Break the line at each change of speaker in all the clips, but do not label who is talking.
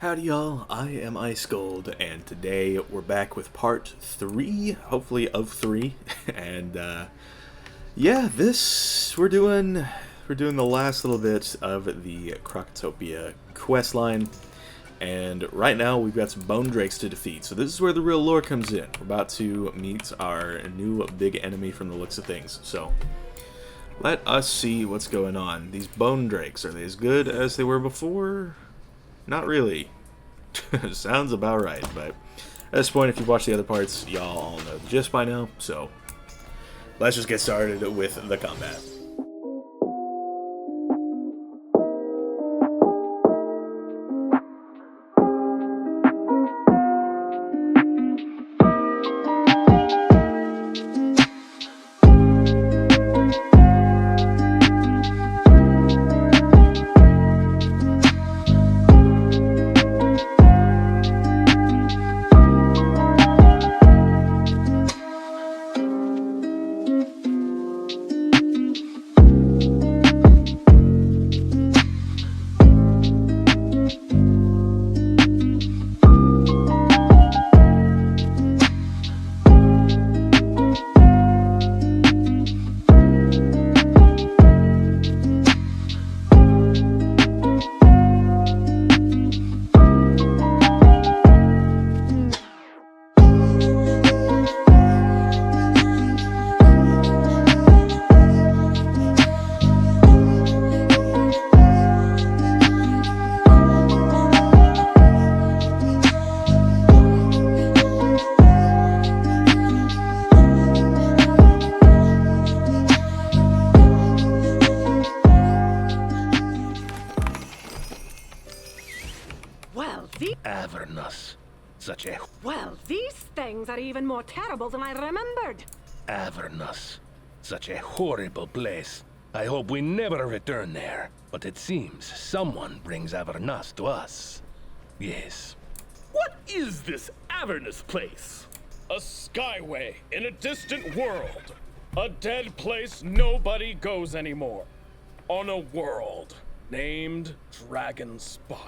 Howdy y'all, I am Ice Gold, and today we're back with part 3, hopefully of 3, and yeah, we're doing the last little bit of the Crocotopia quest line, and right now we've got some bone drakes to defeat, so this is where the real lore comes in. We're about to meet our new big enemy from the looks of things, so let us see what's going on. These bone drakes, are they as good as they were before? Not really. Sounds about right, but at this point, if you've watched the other parts, y'all all know the gist by now, so let's just get started with the combat.
These things are even more terrible than I remembered.
Avernus. Such a horrible place. I hope we never return there. But it seems someone brings Avernus to us. Yes.
What is this Avernus place? A skyway in a distant world. A dead place nobody goes anymore. On a world named Dragonspyre.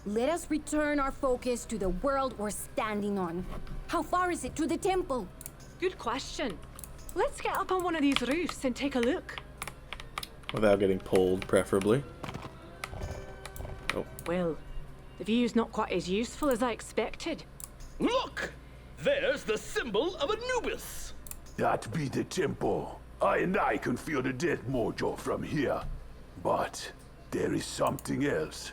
Let us return our focus to the world we're standing on. How far is it to the temple?
Good question. Let's get up on one of these roofs and take a look.
Without getting pulled, preferably. Oh.
Well, the view's not quite as useful as I expected.
Look! There's the symbol of Anubis!
That be the temple. I can feel the death mojo from here. But there is something else.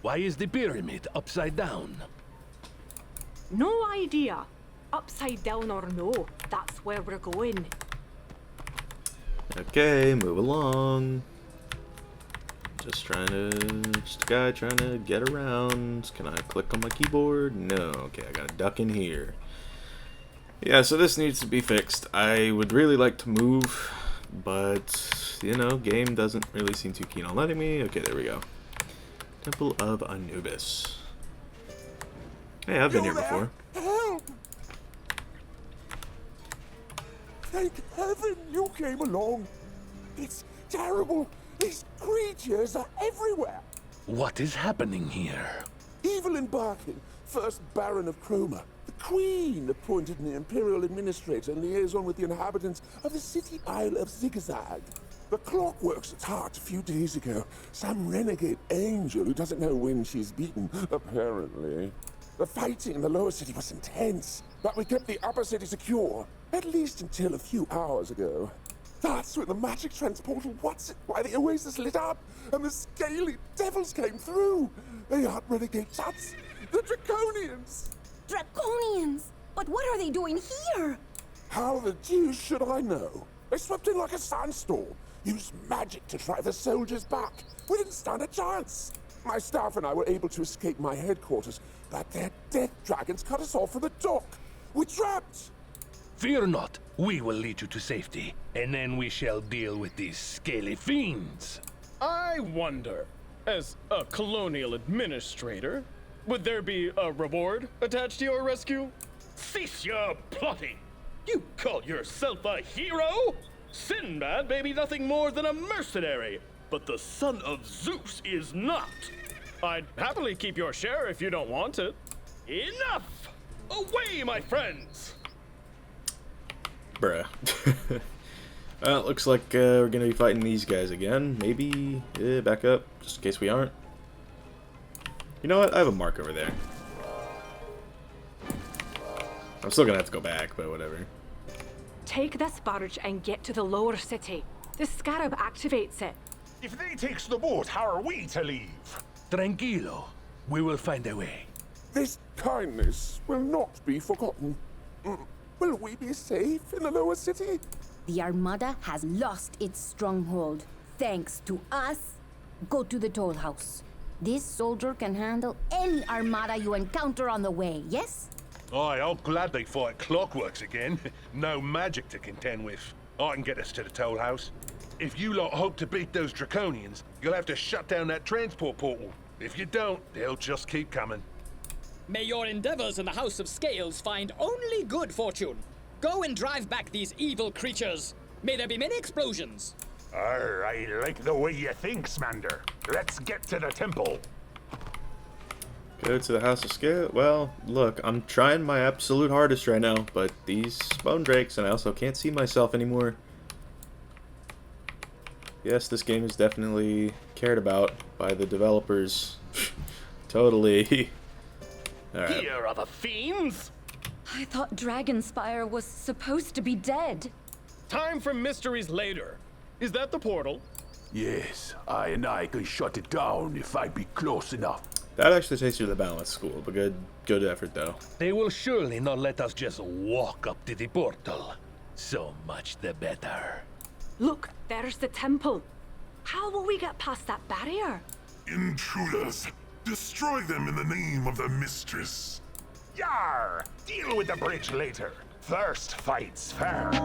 Why is the pyramid upside down?
No idea. Upside down or no, that's where we're going.
Okay, move along. Just a guy trying to get around. Can I click on my keyboard? No. Okay, I gotta duck in here. Yeah, so this needs to be fixed. I would really like to move, but, you know, game doesn't really seem too keen on letting me. Okay, there we go. Temple of Anubis. Hey, I've been here before.
Help! Thank heaven you came along. It's terrible. These creatures are everywhere.
What is happening here?
Evelyn Barkin, first Baron of Chroma. The Queen appointed an Imperial Administrator and liaison with the inhabitants of the city Isle of Zigazag. The clockwork's attacked a few days ago. Some renegade angel who doesn't know when she's beaten, apparently. The fighting in the lower city was intense, but we kept the upper city secure, at least until a few hours ago. That's when the magic transportal why the oasis lit up, and the scaly devils came through. They aren't renegade tuts, the Draconians.
Draconians? But what are they doing here?
How the deuce should I know? They swept in like a sandstorm. Used magic to drive the soldiers back. We didn't stand a chance. My staff and I were able to escape my headquarters, but their death dragons cut us off from the dock. We're trapped.
Fear not. We will lead you to safety, and then we shall deal with these scaly fiends.
I wonder, as a colonial administrator, would there be a reward attached to your rescue? Cease your plotting! You call yourself a hero? Sinbad may be nothing more than a mercenary, but the son of Zeus is not. I'd happily keep your share if you don't want it. Enough! Away, my friends!
Bruh. Well, it looks like we're gonna be fighting these guys again. Maybe back up, just in case we aren't. You know what? I have a mark over there. I'm still gonna have to go back, but whatever.
Take this barge and get to the lower city. The scarab activates it.
If they takes the boat, how are we to leave?
Tranquilo. We will find a way.
This kindness will not be forgotten. Will we be safe in the lower city?
The Armada has lost its stronghold. Thanks to us. Go to the toll house. This soldier can handle any Armada you encounter on the way, yes?
Aye, I'll gladly fight clockworks again. No magic to contend with. I can get us to the toll house. If you lot hope to beat those Draconians, you'll have to shut down that transport portal. If you don't, they'll just keep coming.
May your endeavors in the House of Scales find only good fortune. Go and drive back these evil creatures. May there be many explosions.
Arr, I like the way you think, Smander. Let's get to the temple.
Go to the House of Scale. Well, look, I'm trying my absolute hardest right now, but these bone drakes, and I also can't see myself anymore. Yes, this game is definitely cared about by the developers. Totally. Alright.
Here are the fiends!
I thought Dragonspyre was supposed to be dead.
Time for mysteries later. Is that the portal?
Yes, I can shut it down if I be close enough.
That actually takes you to the balance school, but good effort though.
They will surely not let us just walk up to the portal. So much the better.
Look, there's the temple. How will we get past that barrier?
Intruders! Destroy them in the name of the mistress.
Yar! Deal with the bridge later. First fights first.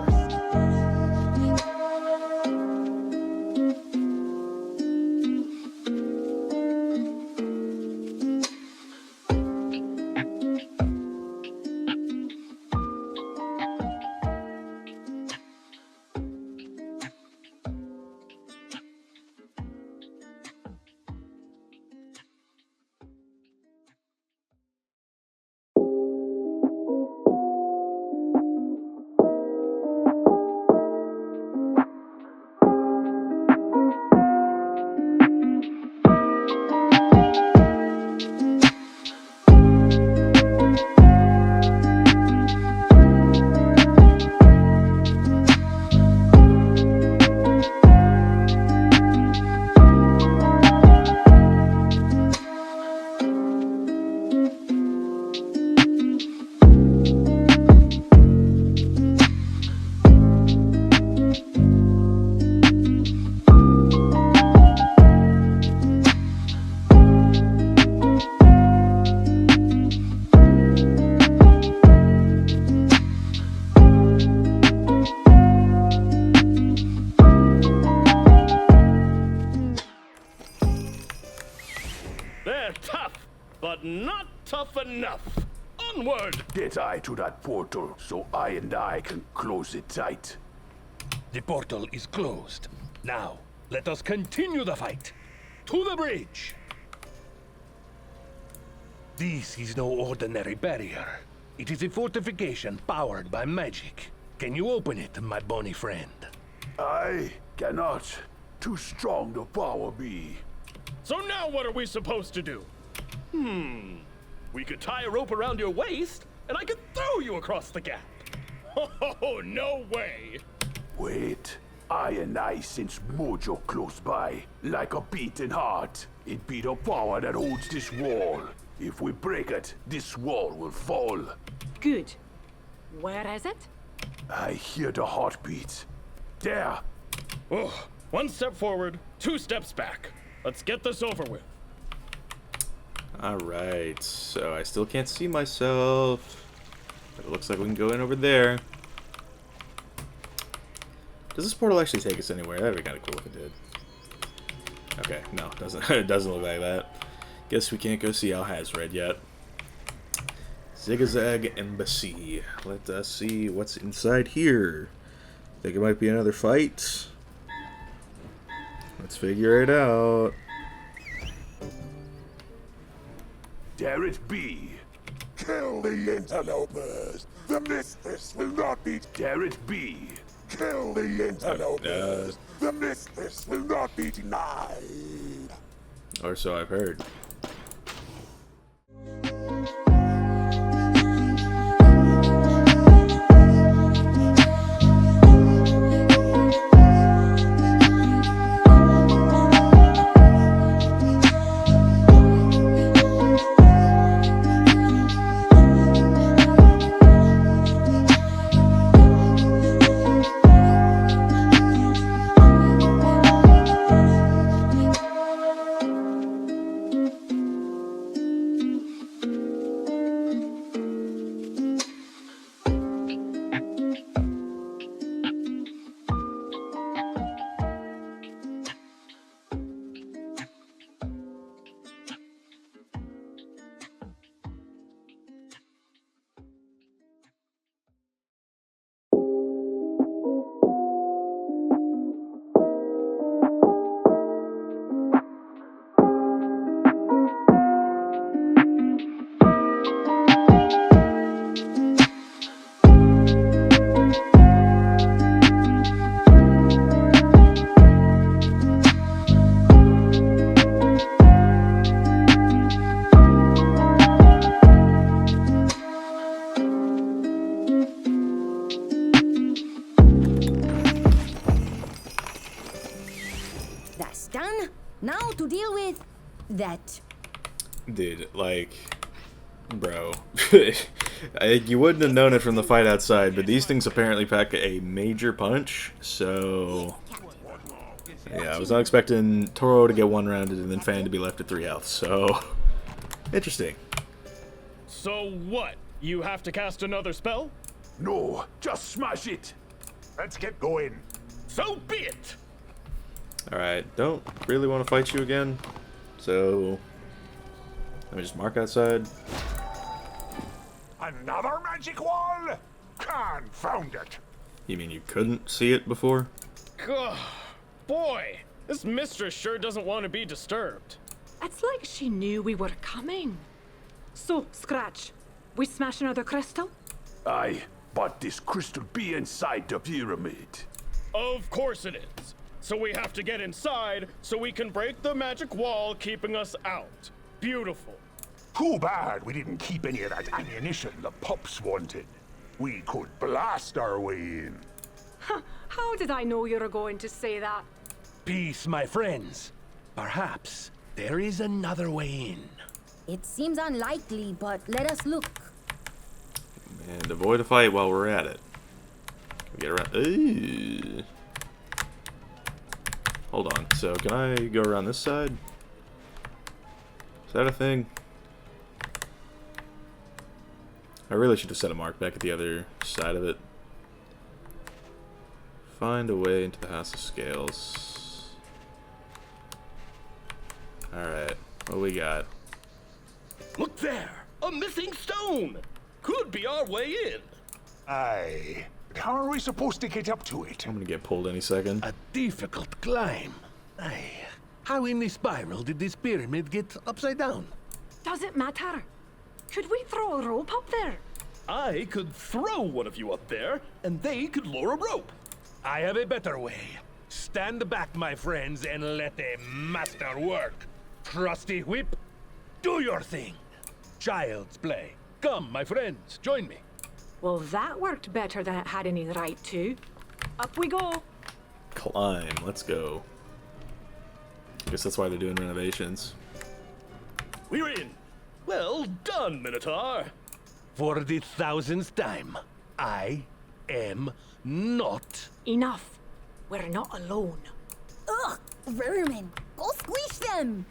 Not tough enough. Onward!
Get I to that portal so I can close it tight.
The portal is closed. Now, let us continue the fight. To the bridge! This is no ordinary barrier. It is a fortification powered by magic. Can you open it, my bonny friend?
I cannot. Too strong the power be.
So now what are we supposed to do? We could tie a rope around your waist, and I could throw you across the gap. Oh, no way!
Wait. I sense mojo close by, like a beating heart. It be the power that holds this wall. If we break it, this wall will fall.
Good. Where is it?
I hear the heartbeat. There.
Oh, one step forward, 2 steps back. Let's get this over with.
Alright, so I still can't see myself. But it looks like we can go in over there. Does this portal actually take us anywhere? That'd be kind of cool if it did. Okay, no, it doesn't. It doesn't look like that. Guess we can't go see Alhazred yet. Zigazag Embassy. Let us see what's inside here. Think it might be another fight? Let's figure it out.
Dare it be.
Kill the interlopers. The mistress will not be.
Dare it be.
Kill the interlopers. The mistress will not be denied.
Or so I've heard.
Now to deal with that.
Dude, like, bro. You wouldn't have known it from the fight outside, but these things apparently pack a major punch, so... Yeah, I was not expecting Toro to get one rounded and then Fan to be left at 3 health, so... Interesting.
So what? You have to cast another spell?
No, just smash it.
Let's get going.
So be it!
Alright, don't really want to fight you again, so... Let me just mark outside.
Another magic wall? Confound it!
You mean you couldn't see it before?
Ugh, boy, this mistress sure doesn't want to be disturbed.
It's like she knew we were coming. So, Scratch, we smash another crystal?
Aye, but this crystal be inside the pyramid.
Of course it is. So we have to get inside so we can break the magic wall keeping us out. Beautiful.
Too bad we didn't keep any of that ammunition the pups wanted. We could blast our way in.
How did I know you were going to say that?
Peace, my friends. Perhaps there is another way in.
It seems unlikely, but let us look.
And avoid a fight while we're at it. Can we get around? Ooh. Hold on. So can I go around this side? Is that a thing? I really should have set a mark back at the other side of it. Find a way into the House of Scales. Alright, what we got?
Look there! A missing stone! Could be our way in.
Aye. But how are we supposed to get up to it?
I'm gonna get pulled any second.
A difficult climb. Aye. How in the spiral did this pyramid get upside down?
Does it matter? Could we throw a rope up there?
I could throw one of you up there, and they could lower a rope.
I have a better way. Stand back, my friends, and let the master work. Trusty whip, do your thing. Child's play. Come, my friends, join me.
Well, that worked better than it had any right to. Up we go.
Climb, let's go. I guess that's why they're doing renovations.
We're in. Well done, Minotaur.
For the 1000th time, I am not.
Enough. We're not alone.
Ugh! Vermin! Go squish them!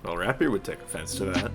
Well, Rapier would take offense to that.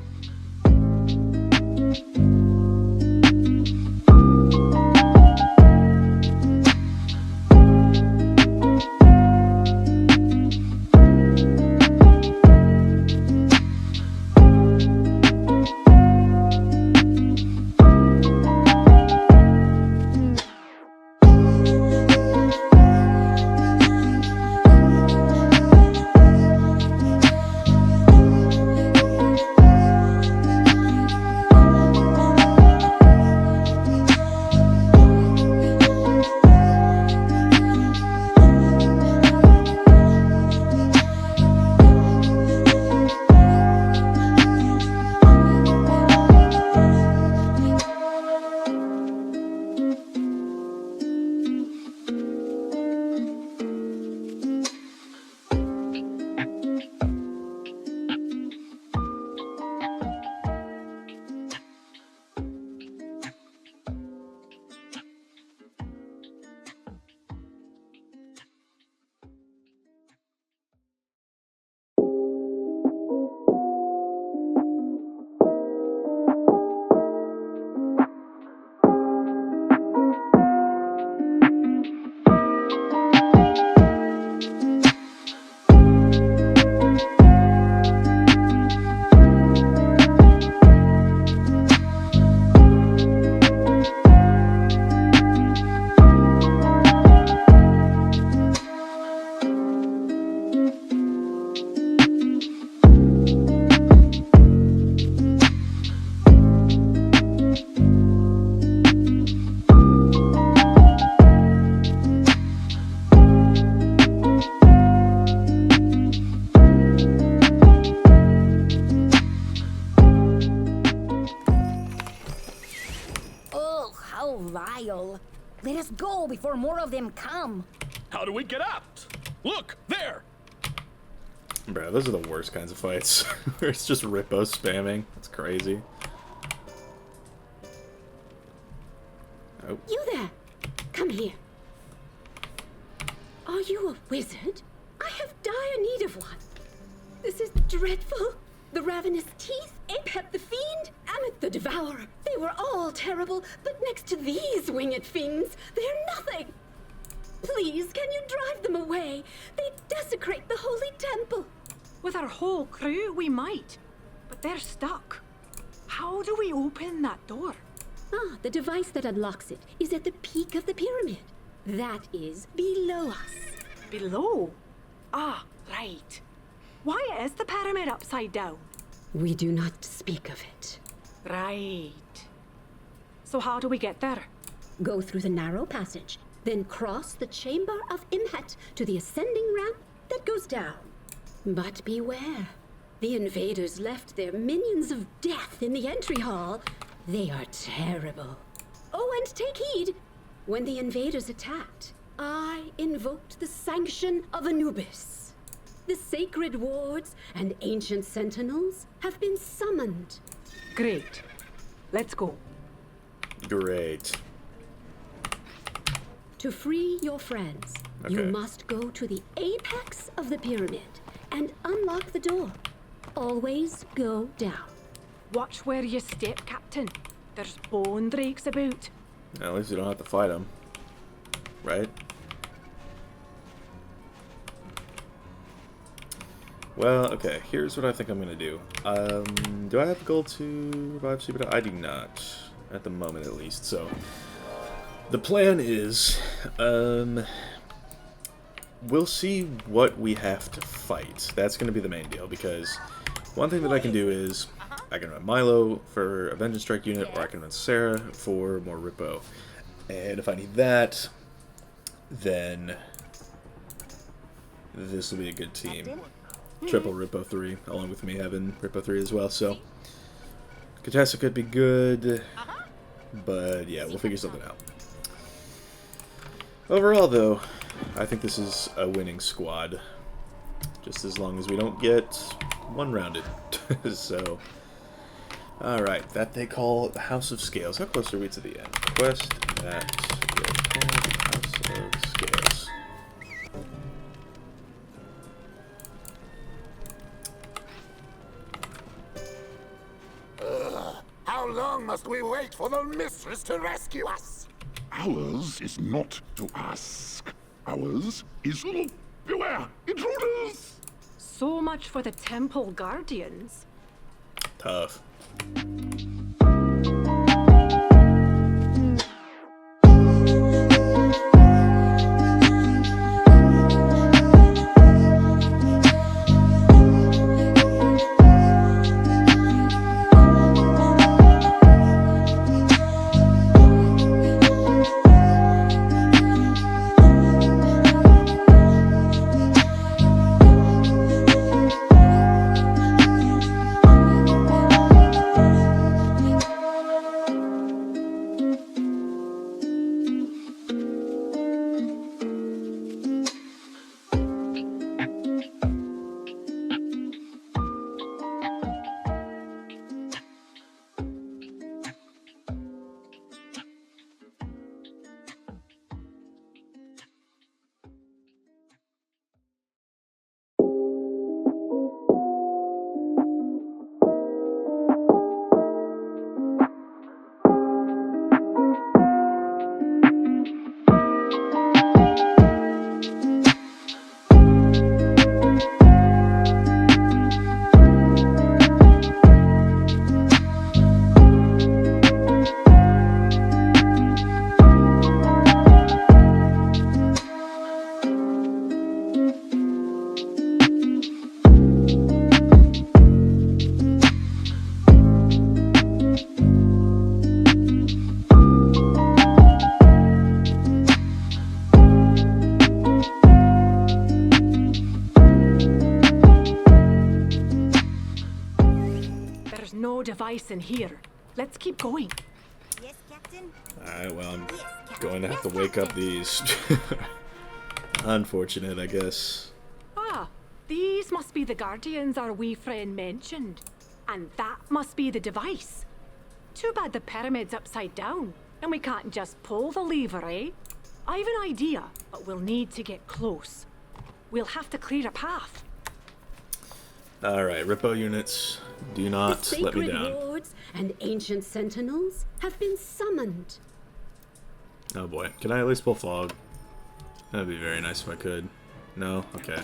vile. Let us go before more of them come.
How do we get out? Look, there!
Bro, those are the worst kinds of fights. Where it's just Rippo spamming. That's crazy. Oh.
You there! Come here. Are you a wizard? I have dire need of one. This is dreadful. The ravenous teeth, Apep the fiend, Amit the devourer. They were all terrible, but next to these winged fiends, they're nothing. Please, can you drive them away? They desecrate the holy temple.
With our whole crew, we might. But they're stuck. How do we open that door?
Ah, the device that unlocks it is at the peak of the pyramid. That is below us.
Below? Ah, right. Why is the pyramid upside down?
We do not speak of it.
Right. So how do we get there?
Go through the narrow passage, then cross the chamber of Imhet to the ascending ramp that goes down. But beware. The invaders left their minions of death in the entry hall. They are terrible. Oh, and take heed. When the invaders attacked, I invoked the sanction of Anubis. The sacred wards and ancient sentinels have been summoned.
Great. Let's go.
Great.
To free your friends, you must go to the apex of the pyramid and unlock the door. Always go down.
Watch where you step, Captain. There's bone drakes about.
At least you don't have to fight them. Right? Well, okay, here's what I think I'm gonna do. Do I have gold to revive Speedy? I do not. At the moment, at least, so... The plan is, we'll see what we have to fight. That's gonna be the main deal, because one thing that I can do is, I can run Milo for a Vengeance Strike unit, or I can run Sarah for more Rippo. And if I need that, then this will be a good team. Triple Rippo 3, along with me having Rippo 3 as well, so Katessa could be good, but yeah, we'll figure something out. Overall, though, I think this is a winning squad, just as long as we don't get one-rounded. So, alright, that they call the House of Scales. How close are we to the end? Quest that they call House of Scales.
How long must we wait for the mistress to rescue us?
Ours is not to ask. Ours is to beware intruders.
So much for the temple guardians.
Tough.
Device in here. Let's keep going.
Yes, Captain?
Alright, well, I'm going to have to wake up these. Unfortunate, I guess.
Ah, these must be the guardians our wee friend mentioned. And that must be the device. Too bad the pyramid's upside down, and we can't just pull the lever, eh? I've an idea, but we'll need to get close. We'll have to clear a path.
Alright, Rippo units, do not let me down.
Sacred wards and ancient sentinels have been summoned.
Oh boy, can I at least pull fog? That'd be very nice if I could. No? Okay.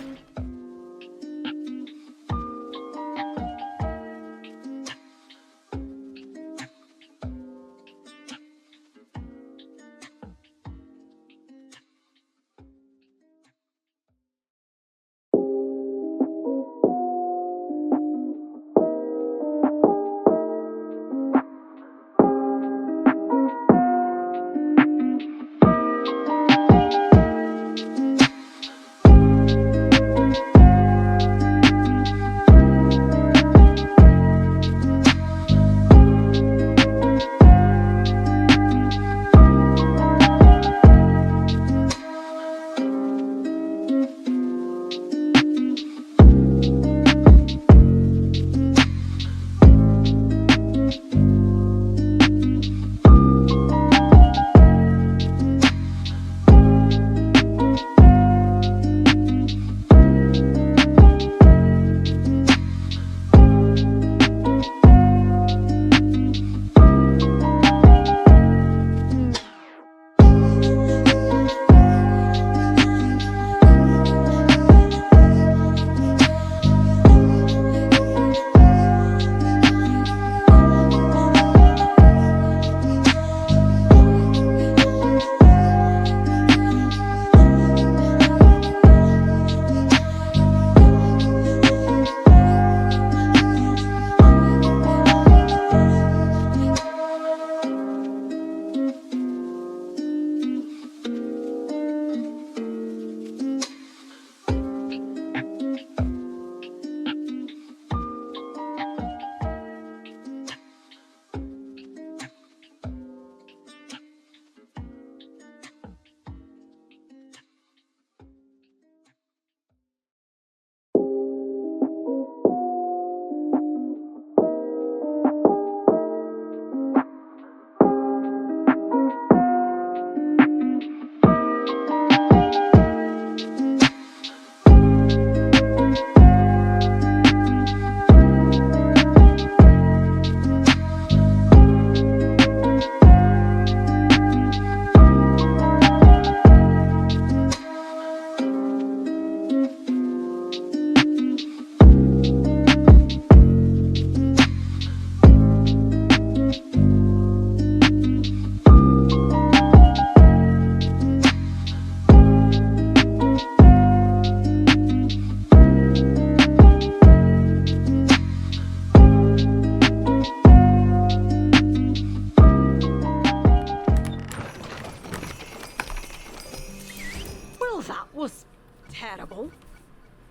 terrible.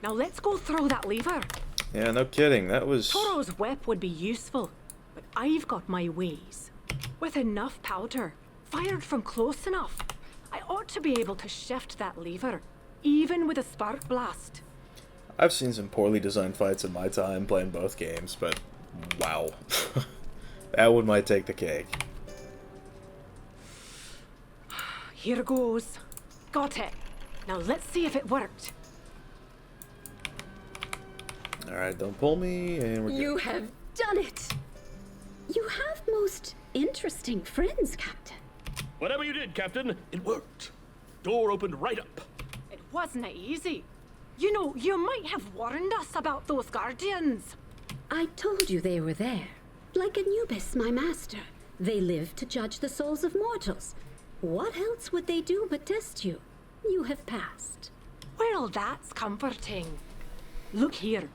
Now let's go throw that lever.
Yeah, no kidding. That was...
Toro's whip would be useful, but I've got my ways. With enough powder, fired from close enough, I ought to be able to shift that lever, even with a spark blast.
I've seen some poorly designed fights in my time playing both games, but wow. That one might take the cake.
Here goes. Got it. Now let's see if it worked.
Alright, don't pull me, and we're good.
You have done it! You have most interesting friends, Captain.
Whatever you did, Captain, it worked. Door opened right up.
It wasn't easy. You know, you might have warned us about those guardians.
I told you they were there. Like Anubis, my master. They live to judge the souls of mortals. What else would they do but test you? You have passed.
Well, that's comforting. Look here.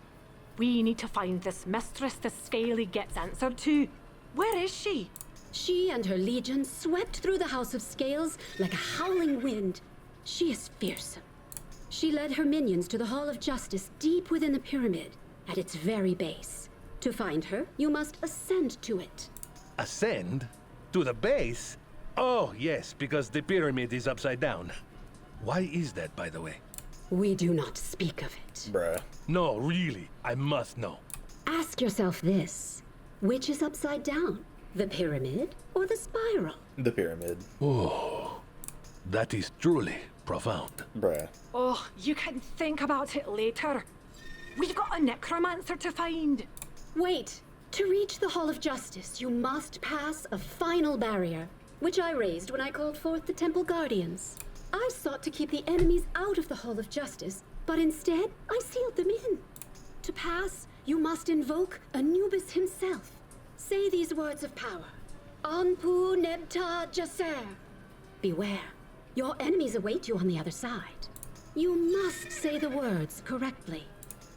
We need to find this mistress the Scaly gets answered to. Where is she?
She and her legion swept through the House of Scales like a howling wind. She is fearsome. She led her minions to the Hall of Justice deep within the pyramid, at its very base. To find her, you must ascend to it.
Ascend? To the base? Oh, yes, because the pyramid is upside down. Why is that, by the way?
We do not speak of it.
Bruh.
No, really, I must know.
Ask yourself this. Which is upside down? The pyramid or the spiral?
The pyramid.
Oh, that is truly profound.
Bruh.
Oh, you can think about it later. We've got a necromancer to find.
Wait. To reach the Hall of Justice, you must pass a final barrier, which I raised when I called forth the Temple Guardians. I sought to keep the enemies out of the Hall of Justice, but instead, I sealed them in. To pass, you must invoke Anubis himself. Say these words of power. Anpu Nebta Jaser. Beware. Your enemies await you on the other side. You must say the words correctly.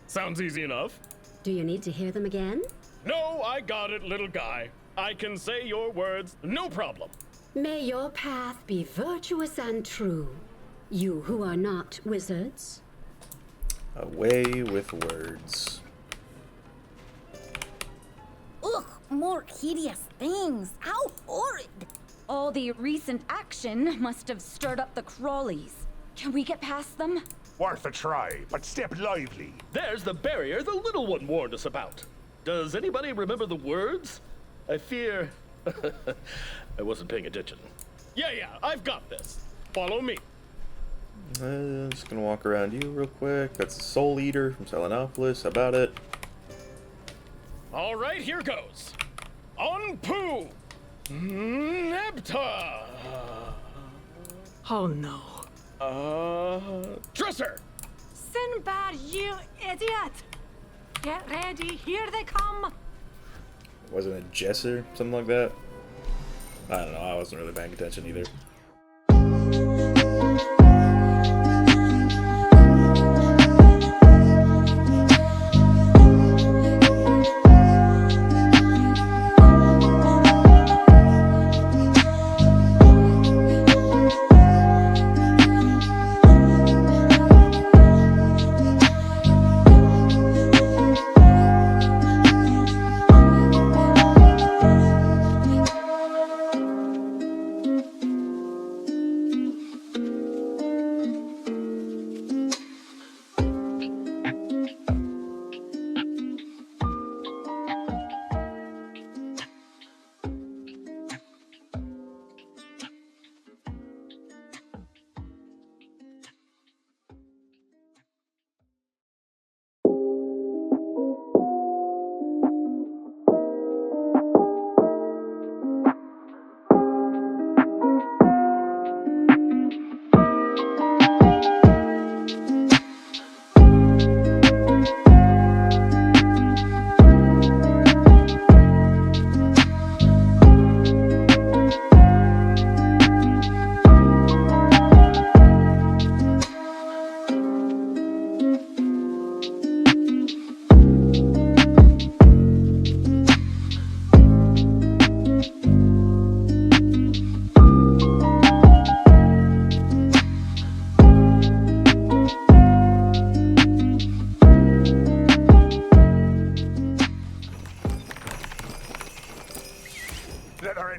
Sounds easy enough.
Do you need to hear them again?
No, I got it, little guy. I can say your words, no problem.
May your path be virtuous and true. You who are not wizards.
Away with words.
Ugh, more hideous things. How horrid! All the recent action must have stirred up the crawlies. Can we get past them?
Worth a try, but step lively.
There's the barrier the little one warned us about. Does anybody remember the words? I fear... I wasn't paying attention. Yeah, I've got this. Follow me.
I'm just gonna walk around you real quick. That's the Soul Eater from Selenopolis. How about it?
All right, here goes. Anpu Nebta.
Oh no.
Dresser.
Sinbad, you idiot! Get ready, here they come!
Wasn't it Jesser? Something like that? I don't know, I wasn't really paying attention either.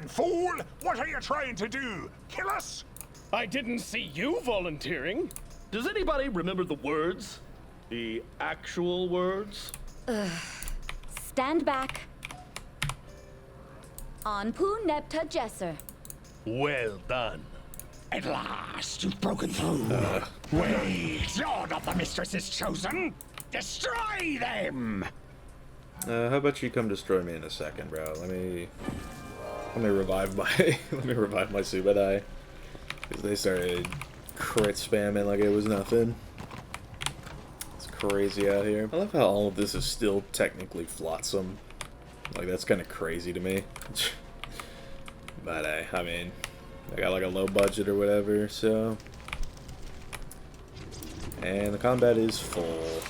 Fool! What are you trying to do? Kill us?
I didn't see you volunteering. Does anybody remember the words? The actual words?
Stand back. Anpu Nebta Jesser.
Well done.
At last, you've broken through. Wait, Lord of the Mistress is chosen. Destroy them!
How about you come destroy me in a second, bro? Let me revive my let me revive my Subadai, because they started crit spamming like it was nothing. It's crazy out here. I love how all of this is still technically flotsam. Like, that's kind of crazy to me. But I mean, I got like a low budget or whatever, so. And the combat is full.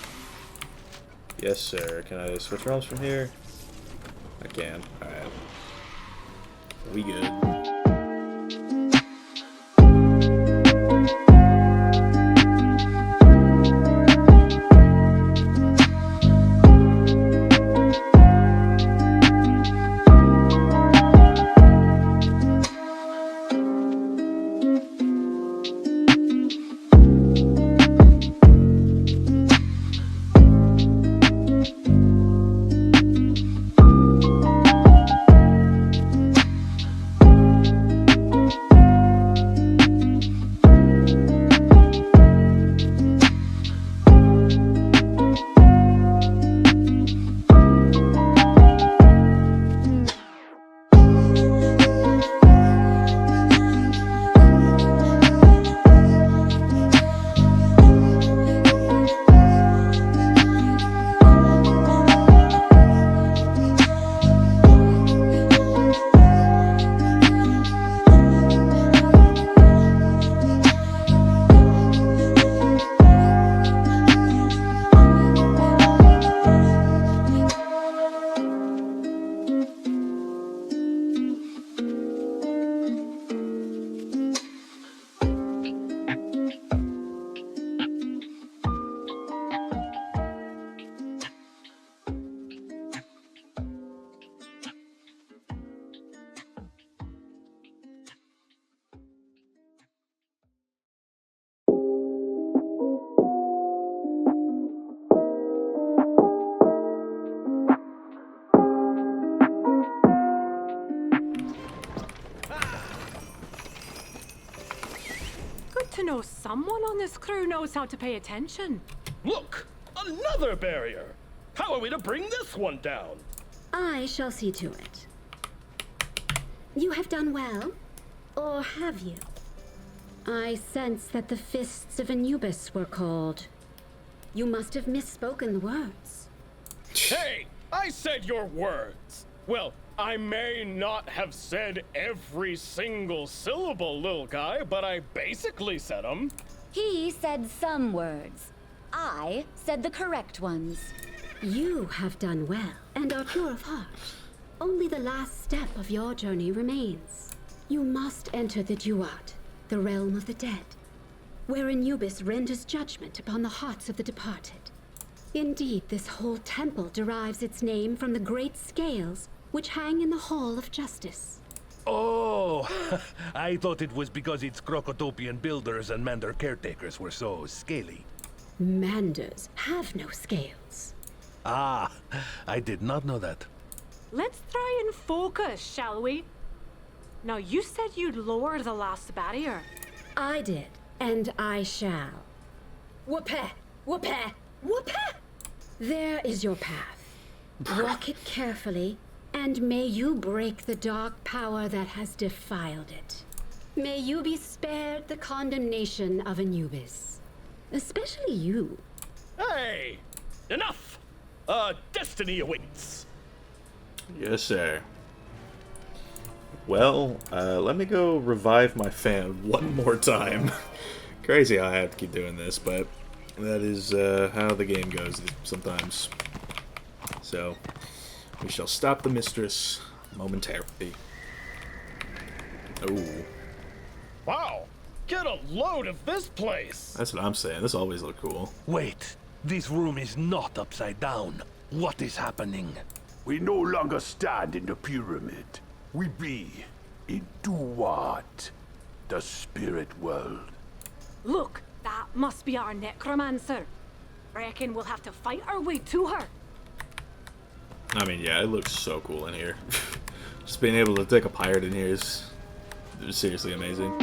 Yes, sir. Can I switch realms from here? I can. Alright. We good.
to know someone on this crew knows how to pay attention.
Look! Another barrier! How are we to bring this one down?
I shall see to it. You have done well, or have you? I sense that the fists of Anubis were called. You must have misspoken the words.
Hey! I said your words! Well, I may not have said every single syllable, little guy, but I basically said them.
He said some words. I said the correct ones.
You have done well, and are pure of heart. Only the last step of your journey remains. You must enter the Duat, the realm of the dead, where Anubis renders judgment upon the hearts of the departed. Indeed, this whole temple derives its name from the great scales which hang in the Hall of Justice.
Oh, I thought it was because its Crocotopian builders and Mander caretakers were so scaly.
Manders have no scales.
Ah, I did not know that.
Let's try and focus, shall we? Now, you said you'd lower the last barrier.
I did, and I shall. Whoopah! Whoopah! Whoopah! There is your path. Walk it carefully, and may you break the dark power that has defiled it. May you be spared the condemnation of Anubis. Especially you.
Hey! Enough! Destiny awaits.
Yes, sir. Well, let me go revive my fan one more time. Crazy how I have to keep doing this, but that is how the game goes sometimes. So, we shall stop the mistress momentarily. Ooh.
Wow! Get a load of this place!
That's what I'm saying. This always looked cool.
Wait, this room is not upside down. What is happening?
We no longer stand in the pyramid. We be in Duat, the spirit world.
Look, that must be our necromancer. Reckon we'll have to fight our way to her.
I mean, yeah, it looks so cool in here. Just being able to take a pirate in here is seriously amazing.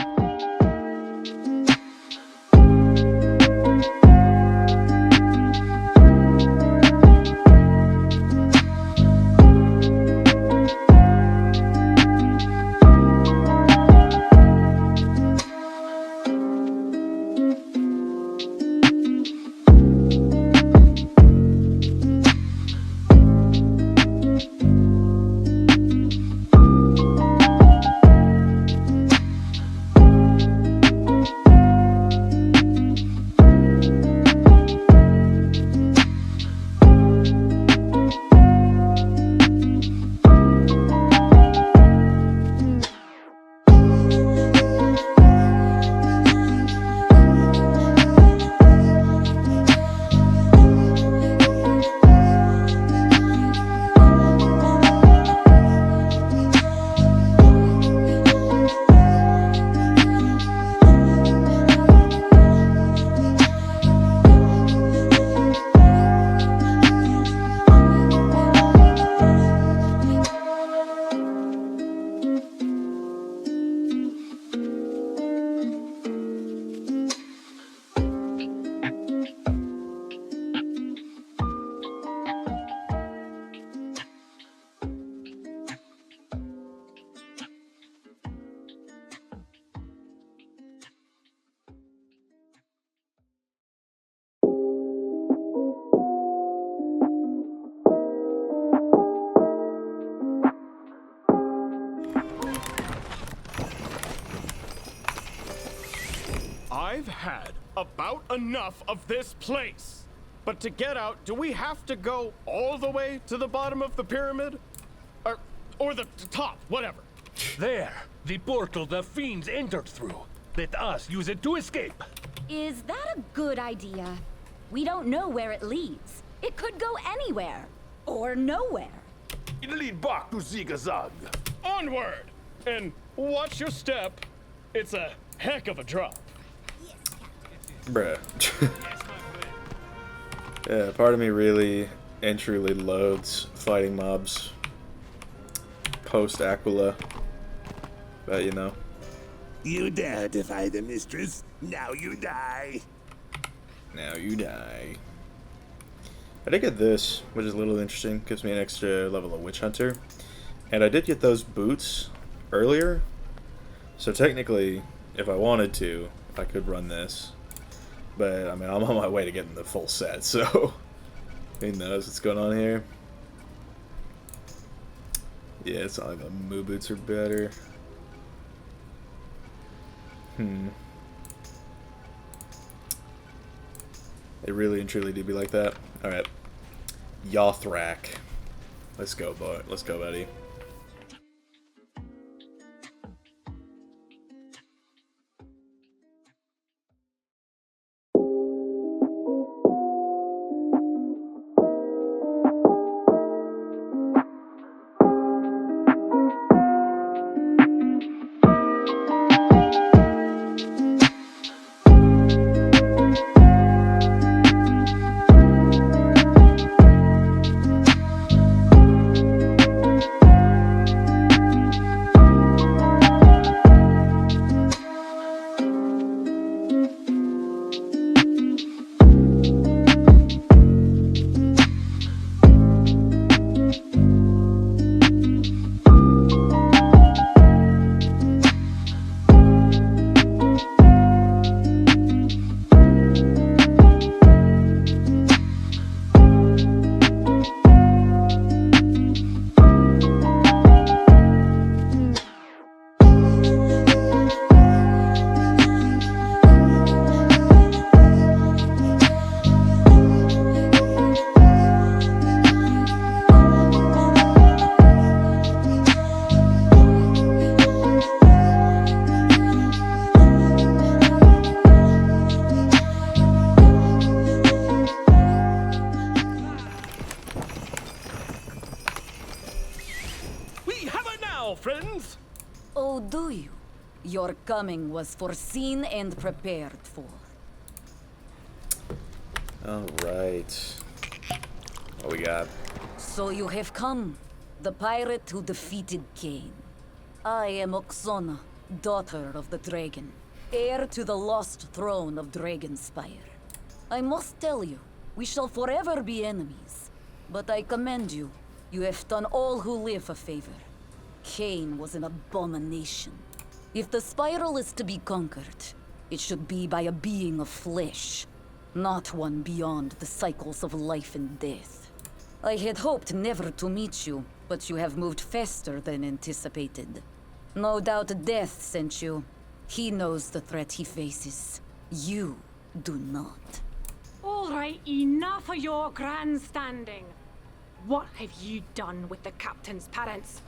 I've had about enough of this place. But to get out, do we have to go all the way to the bottom of the pyramid? Or the top, whatever.
There, the portal the fiends entered through. Let us use it to escape.
Is that a good idea? We don't know where it leads. It could go anywhere. Or nowhere.
It lead back to Zigazag.
Onward! And watch your step. It's a heck of a drop.
Bruh. Yeah, part of me really and truly loads fighting mobs post Aquila. But you know,
You dare defy the mistress, now you die.
Now you die. I did get this, which is a little interesting. Gives me an extra level of Witch Hunter. And I did get those boots earlier. So technically, if I wanted to, I could run this. But, I mean, I'm on my way to getting the full set, so... Who knows what's going on here? Yeah, it's not like the Moo boots are better. They really and truly do be like that. Alright. Yothrak. Let's go, boy. Let's go, buddy.
friends?
Oh, do you? Your coming was foreseen and prepared for.
Alright. What we got?
So you have come, the pirate who defeated Cain. I am Oksana, daughter of the dragon, heir to the lost throne of Dragonspyre. I must tell you, we shall forever be enemies. But I commend you. You have done all who live a favor. Cain was an abomination. If the spiral is to be conquered, it should be by a being of flesh, not one beyond the cycles of life and death. I had hoped never to meet you, but you have moved faster than anticipated. No doubt Death sent you. He knows the threat he faces. You do not.
All right, enough of your grandstanding. What have you done with the captain's parents?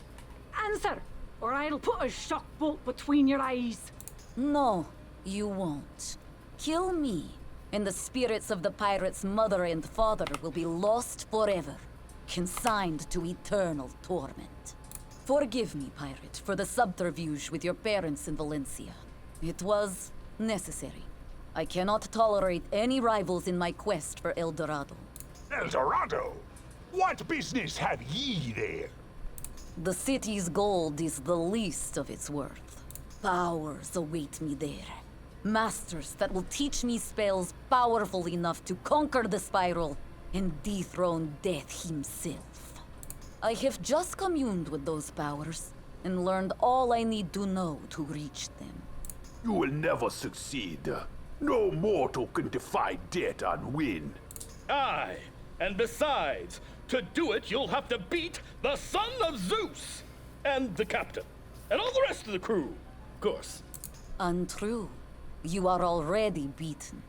Answer, or I'll put a shock bolt between your eyes.
No, you won't. Kill me, and the spirits of the pirate's mother and father will be lost forever, consigned to eternal torment. Forgive me, pirate, for the subterfuge with your parents in Valencia. It was necessary. I cannot tolerate any rivals in my quest for El Dorado.
El Dorado? What business have ye there?
The city's gold is the least of its worth. Powers await me there. Masters that will teach me spells powerful enough to conquer the spiral and dethrone Death himself. I have just communed with those powers and learned all I need to know to reach them.
You will never succeed. No mortal can defy death and win.
Aye, and besides, to do it, you'll have to beat the son of Zeus! And the captain. And all the rest of the crew, of course.
Untrue. You are already beaten.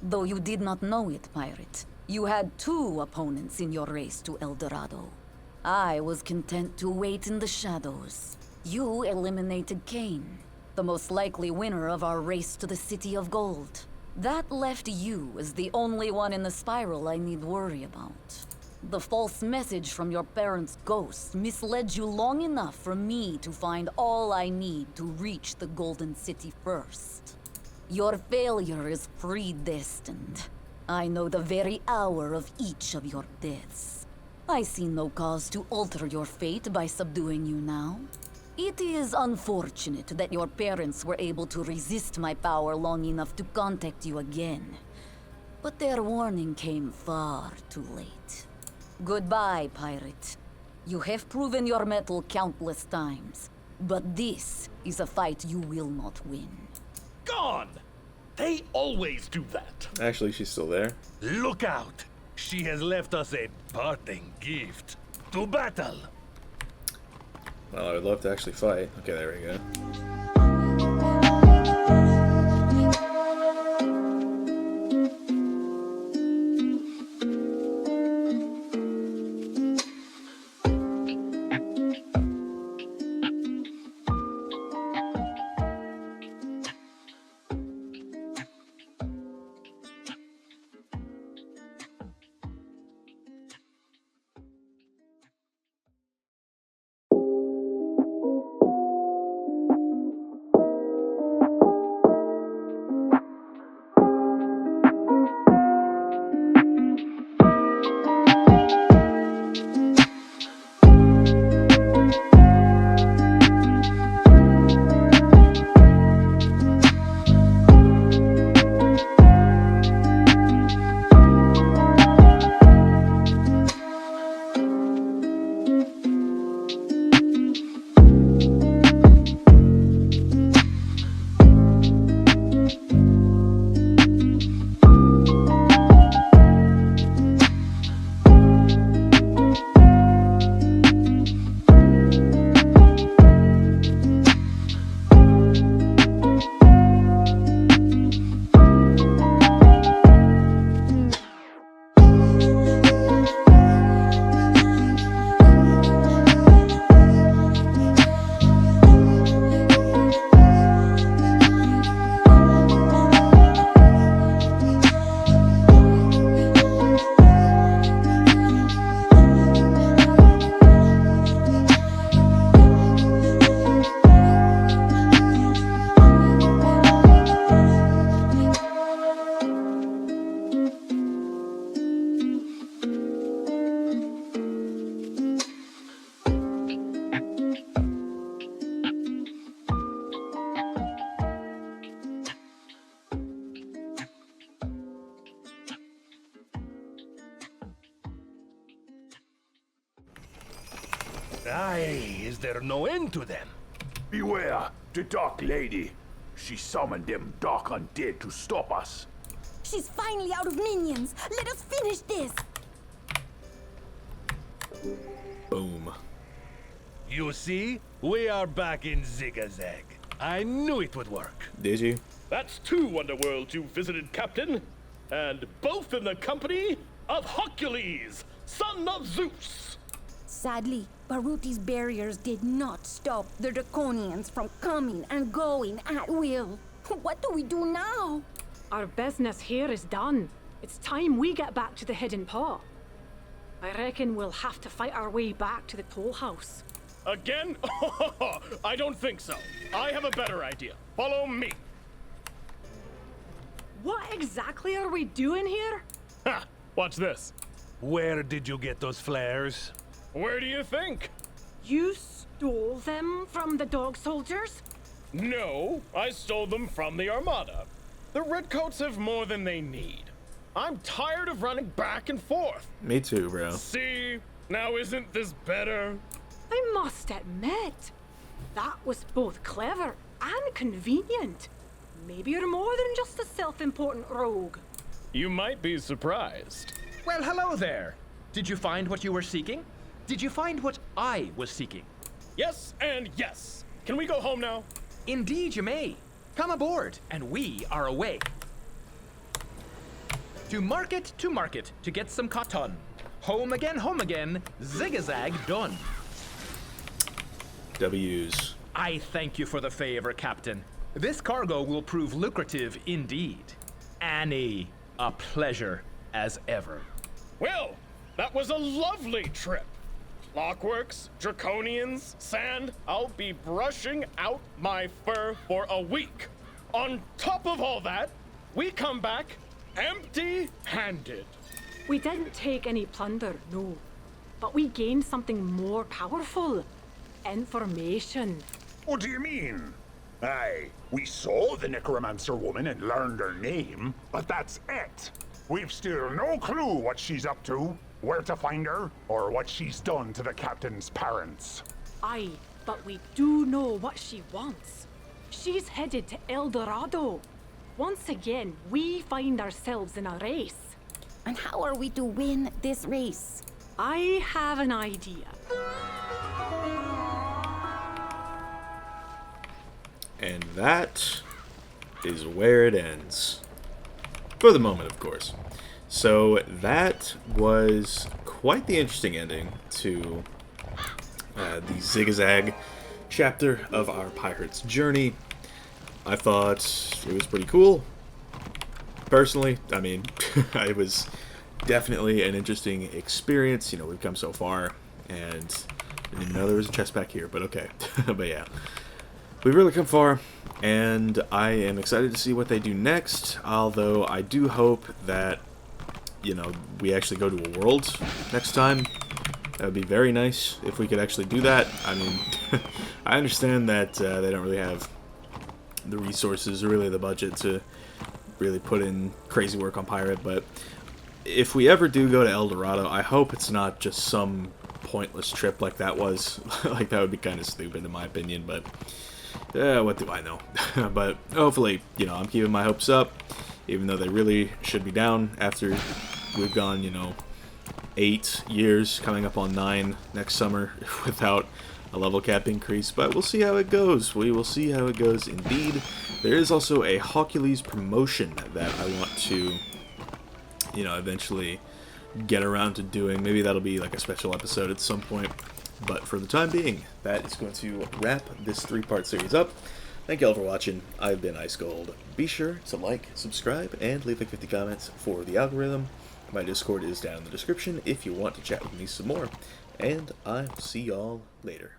Though you did not know it, pirate, you had 2 opponents in your race to El Dorado. I was content to wait in the shadows. You eliminated Cain, the most likely winner of our race to the City of Gold. That left you as the only one in the spiral I need worry about. The false message from your parents' ghost misled you long enough for me to find all I need to reach the Golden City first. Your failure is predestined. I know the very hour of each of your deaths. I see no cause to alter your fate by subduing you now. It is unfortunate that your parents were able to resist my power long enough to contact you again. But their warning came far too late. Goodbye, pirate. You have proven your mettle countless times, but this is a fight you will not win.
Gone! They always do that.
Actually, she's still there.
Look out! She has left us a parting gift. To battle!
Well, I would love to actually fight. Okay, there we go.
Aye, is there no end to them?
Beware, the Dark Lady. She summoned them dark undead to stop us.
She's finally out of minions. Let us finish this.
Boom.
You see? We are back in Zigazag. I knew it would work.
Did you?
That's 2 underworlds you visited, Captain. And both in the company of Hercules, son of Zeus.
Sadly, Baruti's barriers did not stop the Draconians from coming and going at will. What do we do now?
Our business here is done. It's time we get back to the Hidden Paw. I reckon we'll have to fight our way back to the toll house.
Again? I don't think so. I have a better idea. Follow me.
What exactly are we doing here?
Ha! Watch this.
Where did you get those flares?
Where do you think?
You stole them from the dog soldiers?
No, I stole them from the Armada. The Redcoats have more than they need. I'm tired of running back and forth.
Me too, bro.
See? Now isn't this better?
I must admit, that was both clever and convenient. Maybe you're more than just a self-important rogue.
You might be surprised.
Well, hello there. Did you find what you were seeking? Did you find what I was seeking?
Yes and yes. Can we go home now?
Indeed you may. Come aboard, and we are away. To market, to get some cotton. Home again, zigazag done.
W's.
I thank you for the favor, Captain. This cargo will prove lucrative indeed. Annie, a pleasure as ever.
Well, that was a lovely trip. Clockworks, Draconians, sand, I'll be brushing out my fur for a week. On top of all that, we come back empty-handed.
We didn't take any plunder, no. But we gained something more powerful. information.
What do you mean? Aye, we saw the necromancer woman and learned her name, but that's it. We've still no clue what she's up to, where to find her, or what she's done to the captain's parents.
Aye, but we do know what she wants. She's headed to El Dorado. Once again, we find ourselves in a race.
And how are we to win this race?
I have an idea.
And that is where it ends. For the moment, of course. So that was quite the interesting ending to the Zigazag chapter of our pirate's journey. I thought it was pretty cool. Personally, I mean, it was definitely an interesting experience. You know, we've come so far, and I didn't even know there was a chest back here, but okay. But yeah, we've really come far, and I am excited to see what they do next, although I do hope that, you know, we actually go to a world next time. That would be very nice if we could actually do that. I mean, I understand that they don't really have the resources or really the budget to really put in crazy work on Pirate, but if we ever do go to El Dorado, I hope it's not just some pointless trip like that was. Like, that would be kind of stupid in my opinion, but what do I know? But hopefully, you know, I'm keeping my hopes up, even though they really should be down after we've gone, you know, 8 years, coming up on 9 next summer without a level cap increase, but we'll see how it goes. We will see how it goes indeed. There is also a Hercules promotion that I want to, you know, eventually get around to doing. Maybe that'll be like a special episode at some point, but for the time being, that is going to wrap this 3-part series up. Thank you all for watching. I've been Ice Gold. Be sure to like, subscribe, and leave like 50 comments for the algorithm. My Discord is down in the description if you want to chat with me some more, and I'll see y'all later.